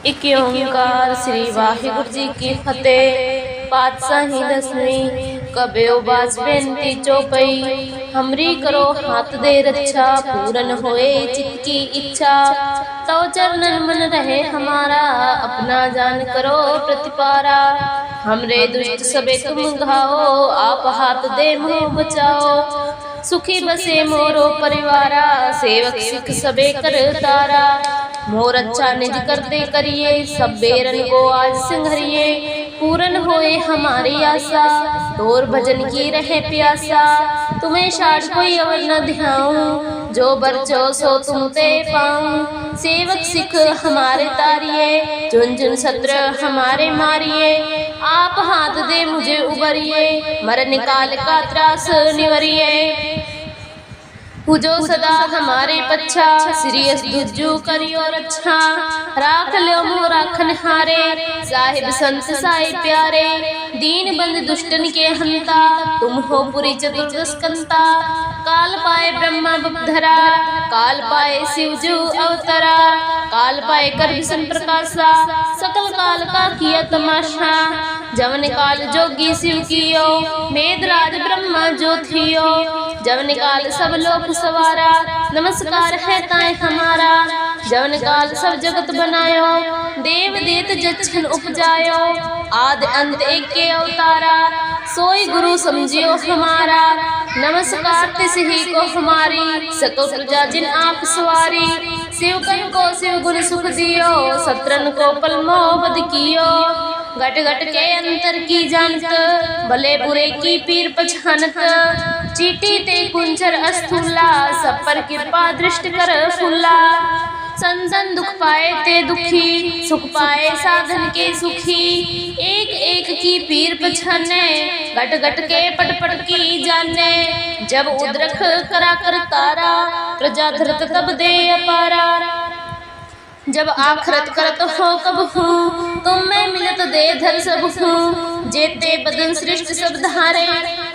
एक ओंकार श्री वाहिगुरु जी की फतेह। पातशाही दसवीं कबयो बाज बेनती चौपई। हमरी करो हाथ दे रक्षा, पूरन होए चित्त की इच्छा। तो चरणन मन रहे हमारा, अपना जान करो प्रतिपारा। हमरे दुष्ट सबे तुम घाओ, आप हाथ दे मुँह बचाओ। सुखी बसे मोरो परिवारा, सेवक सिख सबे कर तारा। मोर अच्छा निज करते करिए, सब बेरन को आज सिंघरिए। पूरन होए हमारी आशा, तोर भजन की रहे प्यासा। तुम्हें शाट कोई अवर न ध्याऊं, जो बरचो सो तुम ते पाऊं। सेवक सिख हमारे तारिये, झुन झुन सत्र हमारे मारिये। आप हाथ दे मुझे उबरिए, मर निकाल का त्रास निवरिए। पूजो सदा हमारे पच्छा, श्रीयस दुज्जू करियो रक्षा। राख लो मो राखन हारे, साहिब संत साई प्यारे। दीन बंद दुष्टन के हंता, तुम हो पुरी चतुर्दश कंता। काल पाए ब्रह्मा बपधरा, काल पाए शिवजू अवतरा। काल पाए कर विष्णु प्रकाशा, सकल काल का किया तमाशा। जवन काल जोगी शिव कियो, मेदराज ब्रह्मा जो थियो। जवन काल सब लोक सवारा, नमस्कार है ताए हमारा। जवन काल सब जगत बनायो, देव देत जच्छन उपजायो। आदि अंत एक के अवतारा, सोई गुरु समझियो हमारा। नमस्कार तिस ही को हमारी, सकल प्रजा जिन आप सवारी। शिवकन को शिव गुण सुख दियो, सत्रन को पलमो बद कियो। घट घट के अंतर की जानत, भले बुरे की पीर पछानत। चीटी ते कुंचर अस्थूला, सब पर कृपा दृष्ट कर फूला। संतन दुख पाए ते दुखी, सुख पाए साधन के सुखी। एक एक की पीर पछाने, घट घट के पट पट की जाने। जब उद्रख करा कर तारा, प्रजा धरत तब दे अपारा। जब आखरत करत हो कब हूँ, तुम में मिलत दे धर सब हूँ। जेते बदन सृष्ट सब धारे,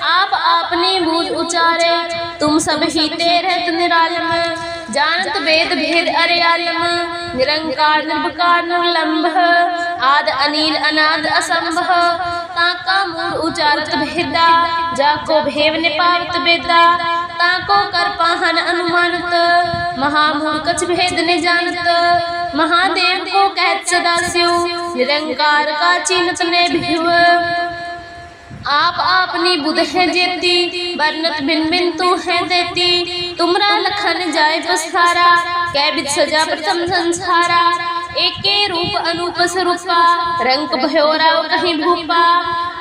आप आपने बूझ उचारे। तुम सब ही ते रहत निरालम, जानत वेद भेद अरे आलम। निरंकार निर्विकार निर्लंभ, आद अनिल अनाद असंभव। ताका मूल उचारत भेदा, जाको भेव निपावत वेदा। ताको कर पाहन अनुमानत, महामूल कछ भेद ने जानत। महादेव को कहत सदा शिव, निरंकार का चिन्हत ने भिव। आप आपनी बुध है जेती, बरनत भिन भिन तू है देती। तुमरा लखन जाय पसारा, कै बिद सजा प्रथम संसारा। एके रूप अनूप स्वरूपा, रंग भयोरा कहीं भूपा।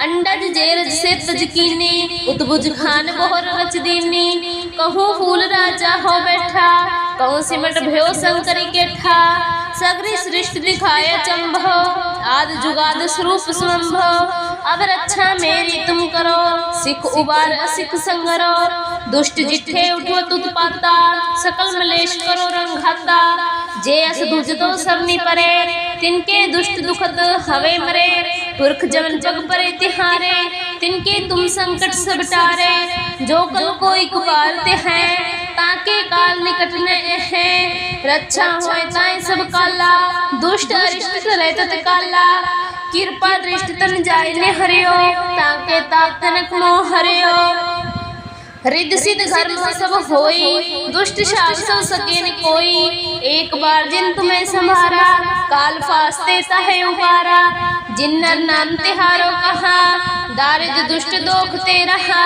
अंडज जेरज से तज कीनी, उतबुज खान बोहर रच दीनी। कहूँ फूल राजा हो बैठा, कहूँ सिमट भयो शंकरी के ठा। सगरी सृष्टि दिखाए चंभो, आद जुगाद स्वरूप स्वंभो। अब रक्षा मेरी तुम करो, सिख उबार असिख संगरो। दुष्ट जिठे उठो उत्पाता, सकल मलेश करो रंघाता। जे अस दुज तो सरनी परे, तिनके दुष्ट दुखत हवे मरे। पुरख जमन पग परे तिहारे, तिनके तुम संकट सब टारे। जो कल कोई कुपालते हैं, ताके काल निकट न है। रक्षा होए ताए सब काला, दुष्ट अरिष्ट रहत काला। कृपा दृष्टि तन जाय ने हरियो, ताके ताक तनक मोह हरियो। रिद्ध सिद्ध घर में सब होई, दुष्ट शाप सब सके न कोई। एक बार जिन तुम्हें संभारा, काल फास्ते ताहे उबारा। जिन्नर नाम तिहारो कहा, दारिद्र दुष्ट दोख ते रहा।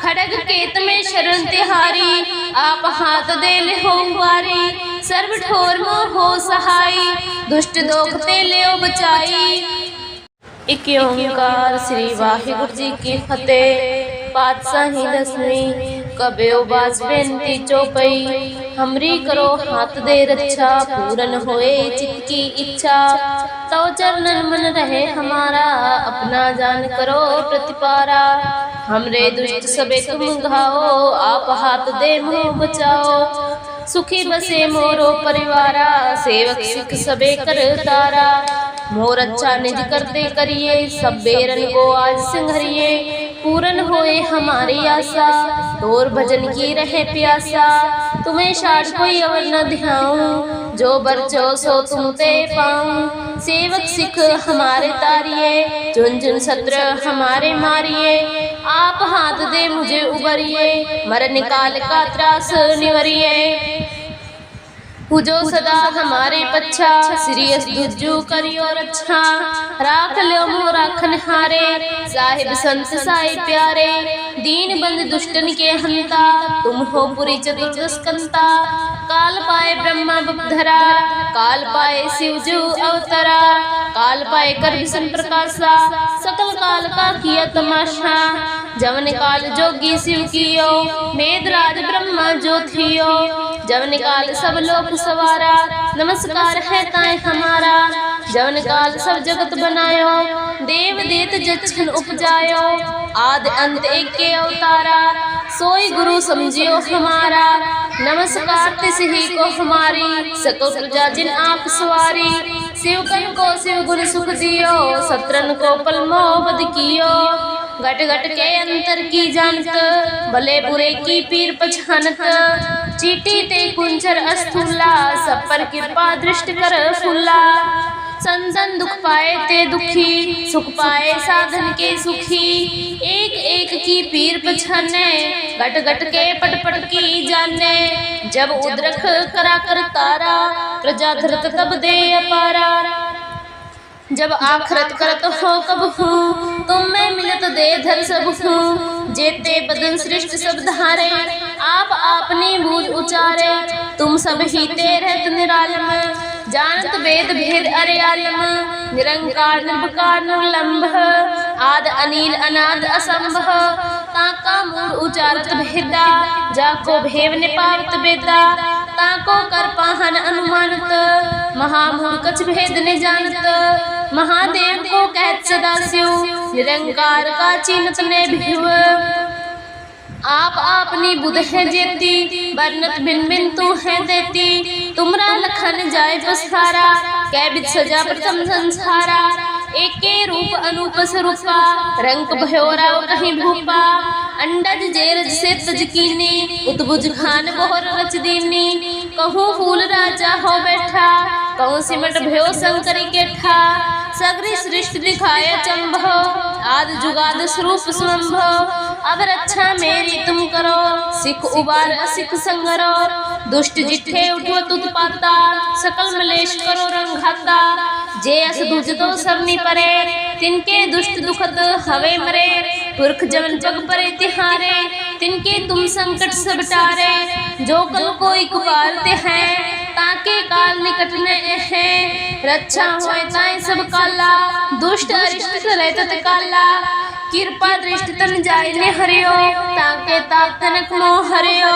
खड़ग केत में शरण तिहारी, आप हाथ दे ले हो वारी। सर्व ठोर मोह हो सहाई, दुष्ट दोख ते ले बचाई। एक ओंकार श्री वाहिगुरु जी की फतेह। पातशाही दसवीं कबयो बाज बेनती चौपई। हमरी करो हाथ दे रक्षा, पूरन होए चित्त की इच्छा। तो चरणन मन रहे हमारा, अपना जान करो प्रतिपारा। हमरे दुष्ट सबे तुम घाओ, आप हाथ दे मुँह बचाओ। सुखी बसे मोरो परिवारा, सेवक सिख सबे कर तारा। मोर अच्छा निज करते करिए, सब बेरन को आज सिंघरिए। पूरन होए हमारी आशा, तोर भजन की रहे प्यासा। तुम्हें शाट कोई अवर न ध्याऊं, जो बरचो सो तुम ते पाऊं। सेवक सिख हमारे तारिये, जुन जुन सत्र हमारे मारिये। आप हाथ दे मुझे उबरिये, मरने काल का त्रास निवरिये। पूजो सदा हमारे पच्छा, श्रीयस दुजू करियो रक्षा। राख लो मो राखन हारे, साहिब संत साई प्यारे। दीन बंद दुष्टन के हंता, तुम हो पुरी चतुर्दस्कंता। काल पाए ब्रह्मा बपधरा, काल पाए शिवजू अवतरा। काल पाए कर विष्णु प्रकाशा, सकल काल का किया तमाशा। जवन काल जोगी शिव कियो, वेदराज ब्रह्मा जो थियो। जवन काल सब लोक सवारा, नमस्कार है ताए हमारा। जवन काल सब जगत बनायो, देव देत जच्छन उपजायो। आदि अंत एक के अवतारा, सोई गुरु समझियो हमारा। नमस्कार तिस ही को हमारी, सकल प्रजा जिन आप सवारी। शिवकन को शिव गुण सुख दियो, सत्रन को पल मोह बद कियो। घट घट के अंतर की जानत, भले बुरे की पीर पछानत। चीटी ते कुंचर अस्थूला, सब पर कृपा दृष्ट कर फूला। संतन दुख पाए ते दुखी, सुख पाए साधन के सुखी। एक एक की पीर पछाने, घट घट के पट पट की जाने। जब उद्रख करा कर तारा, प्रजा धरत तब दे अपारा। जब आखरत करत हो कब हूँ, तुम में मिलत दे धर सब हूँ। जेते बदन सृष्ट सब धारे, आप आपने बूझ उचारे। तुम सब ही ते रहत निरालम, जानत वेद भेद अरे आलम। निरंकार निर्विकार निर्लंभ, आद अनिल अनाद असंभव। ताका मूल उचारत भेदा, जाको भेव ने पावत बेदा। ताको कर पाहन अनुमानत, महामूल कछ भेद ने जानत। महादेव को कहत सदा शिव, निरंकार का चिन्हत ने भिव। आप आपनी बुध है जेती, बरनत बिन बिन तू है देती। तुमरा लखन जाय पसारा, कै बिद सजा प्रथम संसारा। एके रूप अनूप स्वरूपा, रंग भयोरा कहीं भूपा। अंडज जेरज से तज कीनी, उतबुज खान बोहर रच दीनी। कहूँ फूल राजा हो बैठा, कहूँ सिमट भयो शंकरी केठा। सगरी सृष्टि दिखाए चंभो, आद जुगाद स्वरूप स्वंभो। अब रक्षा मेरी तुम करो, सिख उबार असिख संगरो। दुष्ट जिठे उठवत उत्पाता, सकल मलेश करो रंघाता। जे अस दूज तो सरनी परे, तिनके दुष्ट दुखत हवे मरे। पुरख जमन पग परे तिहारे, तिनके तुम संकट सब टारे। जो कल कोई पुकारते हैं, ताके काल निकट ने है। रक्षा होए ताए सब काला, दुष्ट अरिष्ट करे तत्काला। कृपा दृष्ट तन जाय ने हरियो, ताके ताक तनक मोह हरियो।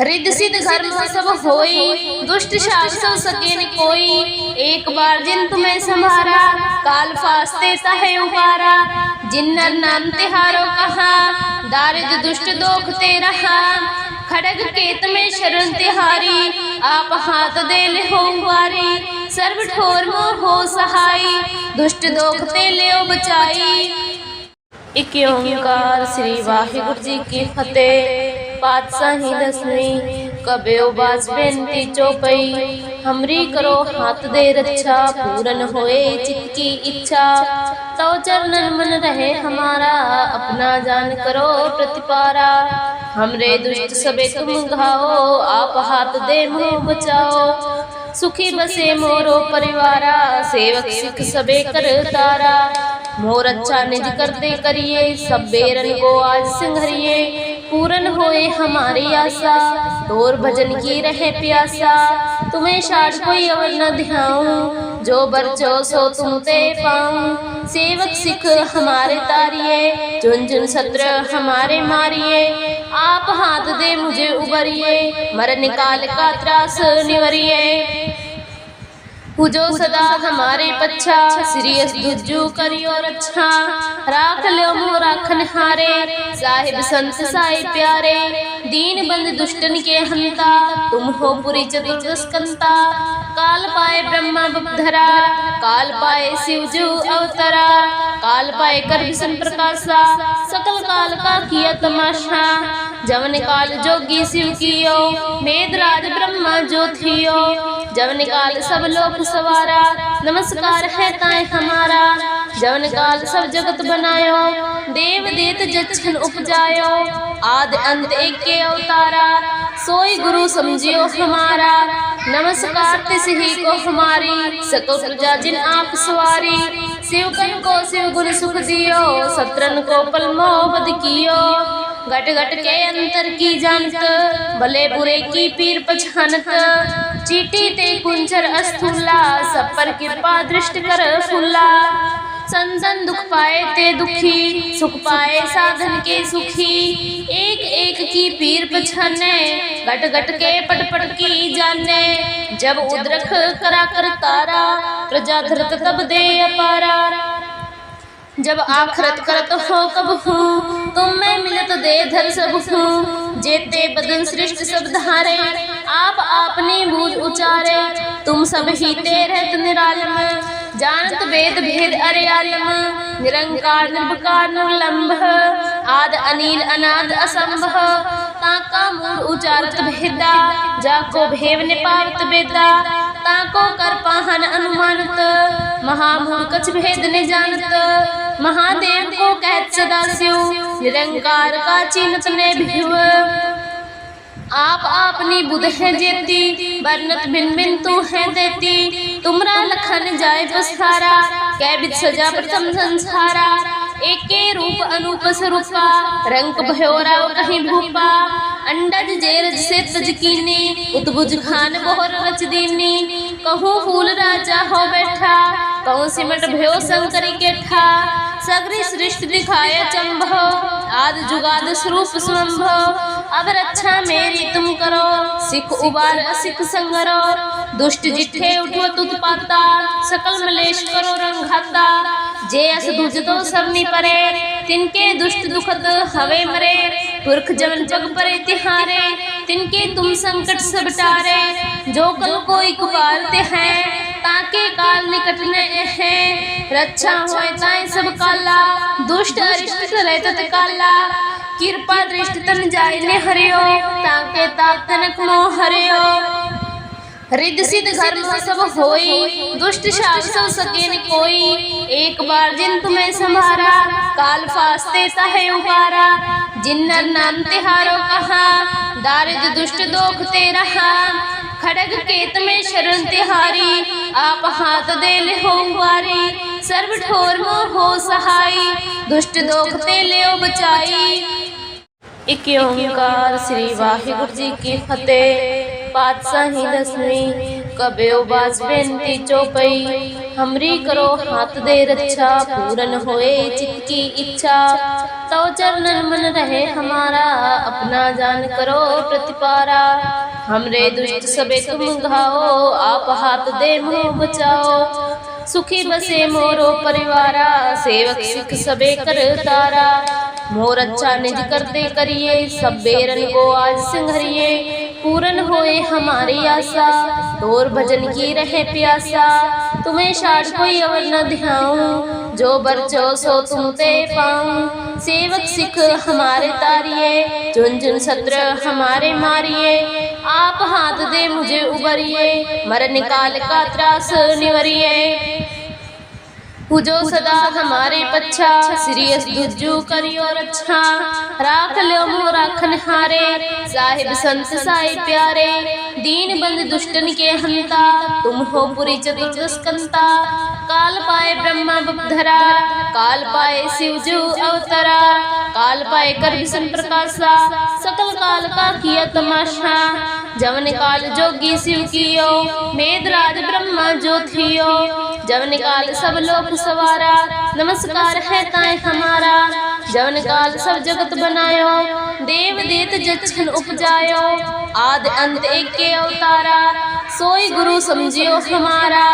रिद्ध सिद्ध धर्म सब होई, दुष्ट शाप सब सके न कोई। एक बार जिन तुम्हें संभारा, काल फास्ते ताहे उबारा। जिन्नर नाम तिहारो कहा, दारिद्र दुष्ट दोख ते रहा। खड़ग केत में शरण तिहारी, आप हाथ दे ले हो वारी। सर्व ठोर मोह हो सहाई, दुष्ट दोख ते ले बचाई। एक ओंकार श्री वाहिगुरु जी की फतेह। पातशाही दसवीं कबेओ बाज बेनती चौपई। हमरी करो हाथ दे रक्षा, पूरन होए चित्त की इच्छा। तो चरणन मन रहे हमारा, अपना जान करो प्रतिपारा। हमरे दुष्ट सबे तुम घाओ, आप हाथ दे मोह बचाओ। सुखी बसे मोरो परिवारा, सेवक सिख सबे कर तारा। मोर अच्छा निज करते करिए, सब बेरन को आज संघरिए। पूरन होए हमारी आशा, तोर भजन की रहे प्यासा। तुम्हें शाट कोई अवर न ध्याऊं, जो बरचो सो तुम ते पाऊं। सेवक सिख हमारे तारिये, जुन जुन सत्र हमारे मारिये। आप हाथ दे मुझे उबरिये, मरने काल का त्रास निवरिये। पूजो सदा हमारे पच्छा, श्रीयस दुजू करियो रक्षा। राख लो मो राखन हारे, साहिब संत साई प्यारे। दीन बंद दुष्टन के हंता, तुम हो पुरी चतुर्दस्कंता। काल पाए ब्रह्मा बपधरा, काल पाए शिवजू अवतरा, काल पाए कर विष्णु प्रकाशा, सकल काल का किया तमाशा। जवन काल जोगी शिव कियो, मेदराज ब्रह्मा जो थियो, जवन काल सब लोक सवारा, नमस्कार है ताए हमारा। जवन काल सब जगत बनायो, देव देत जच्छन उपजायो, आदि अंत एक के अवतारा, सोई गुरु समझियो हमारा। नमस्कार तिस ही को हमारी, सकल प्रजा जिन आप सवारी। शिवकन को शिव गुण सुख दियो, सत्रन को पलमो बद कियो। घट घट के अंतर की जानत, भले बुरे की पीर पछानत। चीटी ते कुंचर अस्थूला, सब पर कृपा दृष्ट कर फूला। संतन दुख पाए ते दुखी, सुख पाए साधन के सुखी। एक एक की पीर पछाने, घट घट के पट पट की जाने। जब उद्रख करा कर तारा, प्रजा धरत तब दे अपारा। जब आखरत करत हो कब हूँ, तुम मैं मिलत दे धर सब हूँ। जेते बदन सृष्ट सब धारे, आप आपने बूझ उचारे। तुम सब ही ते रहत निरालम, जानत वेद भेद अरे आलम। निरंकार निर्विकार निर्लंभ, आद अनिल अनाद असंभव। ताका मूल उचारत भेदा, जाको भेव ने पावत वेदा। ताको कर पाहन अनुमानत, महामूल कछ भेद ने जानत। महादेव को कहत सदा शिव, निरंकार का चिन्हत ने भिव। आप आपनी बुध है जेती, बरनत भिन भिन तू है देती। तुमरा लखन जाय पसारा, कै बिद सजा प्रथम संसारा। एके रूप अनूप स्वरूपा, रंग भयोरा कहीं भूपा। अंडज जेरज से तज कीनी, उत्भुज खान बोहर रच दीनी। कहूँ फूल राजा हो बैठा, कहूँ सिमट भयो शंकरी के ठा। सगरी सृष्टि दिखाए चंभो, आद जुगाद स्वरूप स्वंभो। अब रक्षा मेरी तुम करो, सिख उबार असिख संगरो। दुष्ट जिठे उठवत उत्पाता, सकल मलेश करो रंघाता। जे अस दुज तो सबनी परे, तिनके दुष्ट दुखद हवे मरे। पुरख जवन जग परे तिहारे, तिनके तुम संकट सब टारे। जो कल कोई कुबारते हैं, ताके काल निकट न है। रक्षा होए ताए सब काला, दुष्ट अरिष्ट करे तत्काला। कृपा दृष्टि तन जाय ने हरियो, ताके तात तनक मोह हरियो। रिद्ध सिद्ध धर्म सब होई, दुष्ट शाप सब सके न कोई। एक बार जिन तुम्हें संभारा, काल फास्ते ताहे उबारा। जिन्नर नाम तिहारो कहा, दारिद्र दुष्ट दोख ते रहा। खड़ग केत में शरण तिहारी, आप हाथ दे ले हो वारी। सर्व ठोर मोह हो सहाई, दुष्ट दोख ते ले बचाई। इक ओंकार श्री वाहिगुरु जी की फतेह। पातशाही दसवीं कबेओ बाज बेनती चौपई। हमरी करो हाथ दे रक्षा, पूरन होए चित्त की इच्छा। तो चरणन मन रहे हमारा, अपना जान करो प्रतिपारा। हमरे दुष्ट सबे तुम घाओ, आप हाथ दे मुँह बचाओ। सुखी बसे मोरो परिवारा, सेवक सिख सबे कर तारा। मोर अच्छा निज करते करिए, सब बेरन को आज संघरिए। पूरन होए हमारी आशा, तोर भजन की रहे प्यासा। तुम्हें शाट कोई अवर न ध्याऊं, जो बरचो सो तुम ते पाऊं। सेवक सिख हमारे तारिये, झुन झुन सत्र हमारे मारिये। आप हाथ दे मुझे उबरिए, मरण काल का त्रास निवरिए। पूजो सदा हमारे पच्छा, श्रीयस दुज्जू करियो रक्षा। राख लो मोह राखन हारे, साहिब संत साई प्यारे। दीन बंद दुष्टन के हंता, तुम हो पुरी चतुर्दश कंता। काल पाए ब्रह्मा बपधरा, काल पाए शिवजू अवतरा। काल पाए कर विष्णु प्रकाशा, सकल काल का किया तमाशा। जवन काल जोगी शिव कियो, मेदराज ब्रह्मा जो थियो। जवन काल सब लोक सवारा, नमस्कार है ताए हमारा। जवन काल सब जगत बनायो, देव देत जच्छन उपजायो। आदि अंत एक के अवतारा, सोई गुरु समझियो हमारा।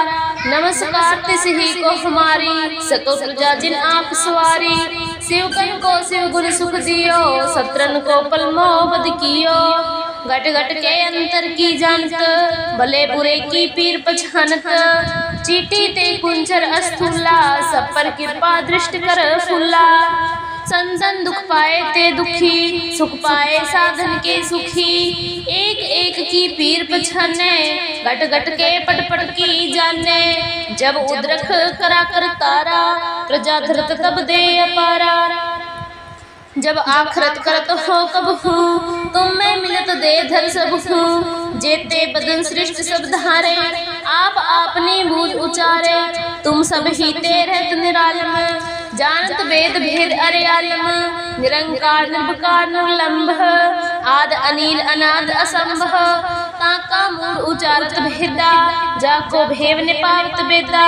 नमस्कार तिस ही को हमारी, सकल प्रजा जिन आप सवारी। शिवकन को शिव गुण सुख दियो, सत्रन को पलमो बद कियो। घट घट के अंतर की जानत, भले बुरे की पीर पछानत। चीटी ते कुंजर अस्थूला, सब पर कृपा दृष्टि कर फूला। संतन दुख पाए ते दुखी, सुख पाए साधन के सुखी। एक एक की पीर पछाने, घट घट के पट पट की जाने। जब उद्रख करा कर तारा, प्रजा धरत तब दे अपारा। जब आखरत करत हो कब हूँ, तुम में मिलत दे धर सब हूँ। जेते बदन सृष्ट सब धारे, आप आपने बूझ उचारे। तुम सब ही ते रहत निरालम, जानत वेद भेद अरे आलम। निरंकार निर्विकार निर्लंभ, आद अनिल अनाद असंभव। ताका मूल उचारत भेदा, जाको भेव निपावत वेदा।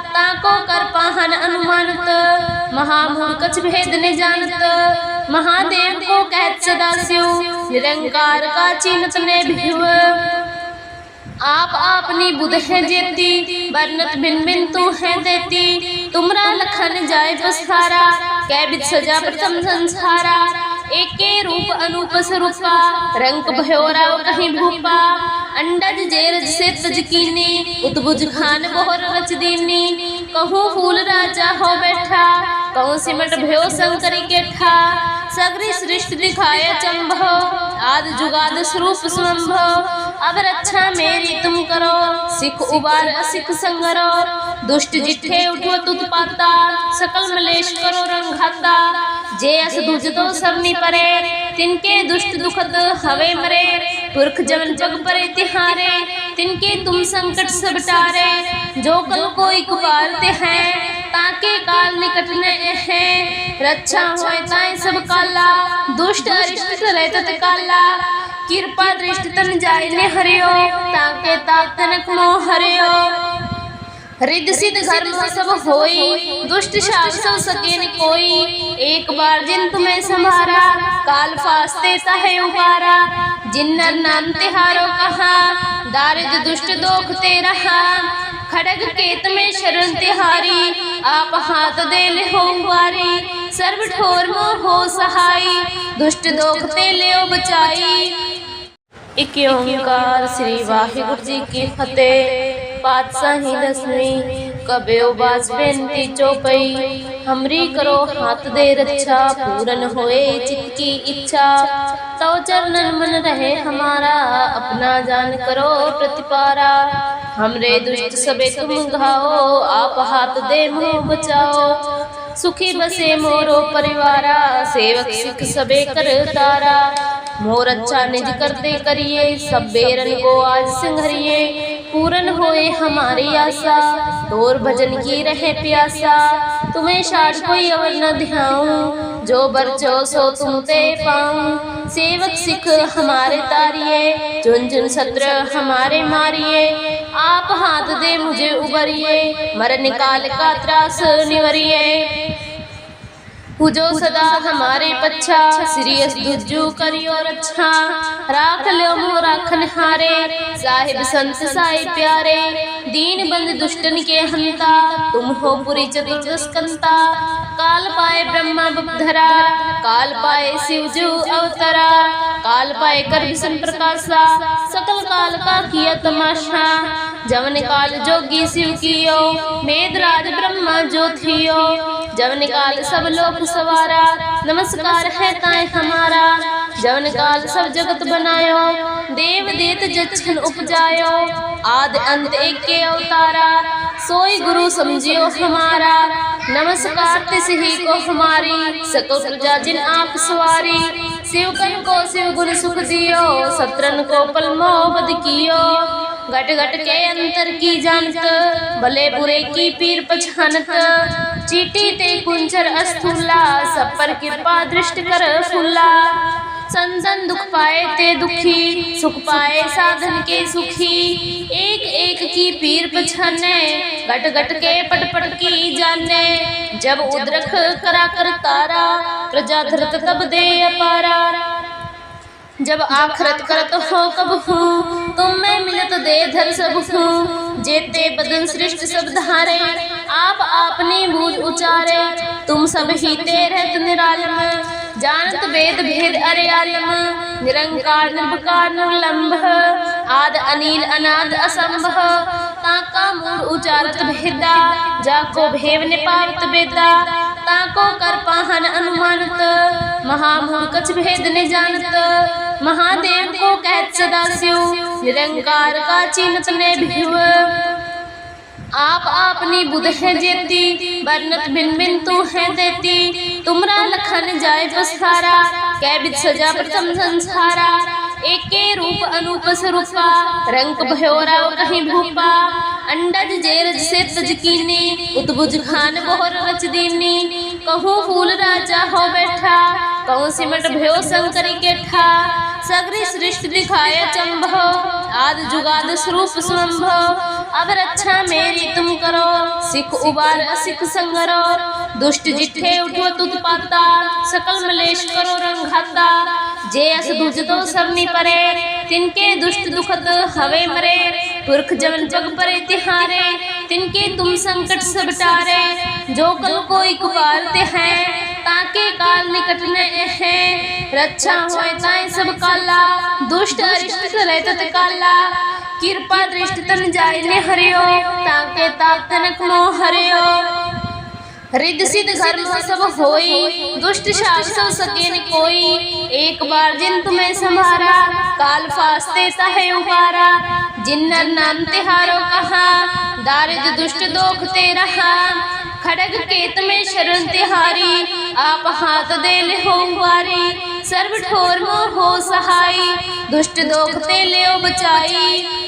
ताको कर पाहन अनुमानत, महामूल कछ भेद ने जानत। महादेव को कहत सदा शिव, निरंकार का चिन्हत ने भिव। आप आपनी बुध है जेती, बरनत बिन बिन तू है देती। तुमरा लखन जाय पसारा, कै बिद सजा प्रथम संसारा। एके रूप अनूप स्वरूपा, रंग भयोरा कहीं भूपा। अंडज जेरज से तज कीनी, उतबुज खान बोहर रच दीनी। कहूँ फूल राजा हो बैठा, कहूँ सिमट भयो शंकरी के ठा। सगरी सृष्टि दिखाए चंभव, आद जुगाद स्वरूप स्वंभव। अब रक्षा मेरी तुम करो, सिख उबार असिख संगरो। दुष्ट जिठे उठो तुत पाता, सकल मलेश करो रंघाता। जे अस दूज तो सबनी परे, तिनके दुष्ट दुखद हवे मरे। पुरख जमन पग परे तिहारे, तिनके तुम संकट सब टारे। जो कल कोई पुकारते हैं, ताके काल निकट न है। रक्षा होए ताए सब काला, दुष्ट अरिष्ट रहत काला। कृपा दृष्टि तन जाय ने हरियो, ताके ताप तनक मोह हरियो। रिद्ध सिद्ध घर में सब होई, दुष्ट शाप सब सके न कोई। एक बार जिन तुम्हें संभारा, काल फास्ते ताहे उबारा। जिन्नर नाम तिहारो कहा, दारिद्र दुष्ट दोख ते रहा। खड़ग केत में शरण तिहारी, आप हाथ दे ले हो वारी। सर्व ठोर मोह हो सहाई, दुष्ट दोख ते ले बचाई। एक ओंकार श्री वाहिगुरु जी की फतेह। पातशाही दसवीं कबेओ बाज बेनती चौपई। हमरी करो हाथ दे रक्षा, पूरन होए चित्त की इच्छा। तो चरणन मन रहे हमारा, अपना जान करो प्रतिपारा। हमरे दुष्ट सबे तुम घाओ, आप हाथ दे मुँह बचाओ। सुखी बसे मोरो परिवारा, सेवक सिख सबे कर तारा। मोर अच्छा निज करते करिए, सब बेरन को आज संघरिए। पूरन होए हमारी आशा, तोर भजन की रहे प्यासा। तुम्हें शाट कोई अवर न ध्याऊं, जो बरचो सो तुम ते पाऊं। सेवक सिख हमारे तारिये, चुन चुन सत्र हमारे मारिये। आप हाथ दे मुझे उबरिए, मर निकाल का त्रास निवरिए। पूजो सदा हमारे पच्छा, श्रीयस दुज्जू करियो रक्षा। राख लो मोह राखन हारे, साहिब संत साई प्यारे। दीन बंद दुष्टन के हंता, तुम हो पुरी चतुर्दश कंता। काल पाए ब्रह्मा बपधरा, काल पाए शिवजू अवतरा। काल पाए कर विष्णु प्रकाशा, सकल काल का किया तमाशा। जवन काल जोगी शिव कियो, मेदराज ब्रह्मा जो थियो। जवन काल सब लोक सवारा, नमस्कार है ताए हमारा। जवन काल सब जगत बनायो, देव देत जच्छन उपजायो। आदि अंत एक के अवतारा, सोई गुरु समझियो हमारा। नमस्कार तिस ही को हमारी, सकल प्रजा जिन आप सवारी। शिवकन को शिव गुण सुख दियो, सत्रन को पल मोह बद कियो। घट घट के अंतर की जानत, भले बुरे की पीर पछानत। चीटी ते कुंजर अस्थूला, सब पर कृपा दृष्टि कर फूला। संतन दुख पाए ते दुखी, सुख पाए साधन के सुखी। एक एक की पीर पछाने, घट घट के पट पट की जाने। जब उद्रख करा कर तारा, प्रजा धरत तब दे अपारा। जब आखरत करत हो कब हूँ, तुम मैं मिलत दे धर सब हूँ। जेते बदन सृष्ट सब धारे, आप आपने बूझ उचारे। तुम सब ही ते रहत निरालम, जानत वेद भेद अरे आलम। निरंकार निर्विकार निर्लंभ, आद अनिल अनाद असंभव। ताका मूल उचारत भेदा, जाको भेव ने पावत बेदा। ताको कर पाहन अनुमानत, महामूल कछ भेद ने जानत। महादेव को कहत सदा शिव, निरंकार का चिन्हत ने भिव। आप आपनी बुध है जेती, बरनत भिन भिन तू है देती। तुमरा लखन जाय पसारा, कै बिद सजा प्रथम संसारा। एके रूप अनूप स्वरूपा, रंग भयोरा कहीं भूपा। अंडज जेरज से तज कीनी, उतबुज खान बोहर रच दीनी। कहूँ फूल राजा हो बैठा, कहूँ सिमट भयो शंकरी के ठा। सगरी सृष्टि दिखाए चंभो, आद जुगाद स्वरूप स्वंभो। अब रक्षा मेरी तुम करो, सिख उबार असिख संगरो। दुष्ट जिठे उठो उत्पाता, सकल मलेश करो रंघाता। जे अस दूज तो सरनी परे, तिनके दुष्ट दुखत हवे मरे। पुरख जमन पग परे तिहारे, तिनके तुम संकट सब टारे। जो कल कोई कुबारते हैं, ताके काल निकट न है। रक्षा होए ताए सब काला, दुष्ट अरिष्ट रहत काला। कृपा दृष्टि तन जाय ने हरियो, ताके ताप तनक मोह हरियो। रिद्ध सिद्ध घर में सब होई, दुष्ट शाप सब सके न कोई। एक बार जिन तुम्हें संभारा, काल फास्ते ताहे उबारा। जिन्नर नाम तिहारो कहा, दारिद्र दुष्ट दोख ते रहा। खड़ग केत में शरण तिहारी, आप हाथ दे ले हो वारी। सर्व ठोर मोह हो सहाई, दुष्ट दोख ते ले बचाई।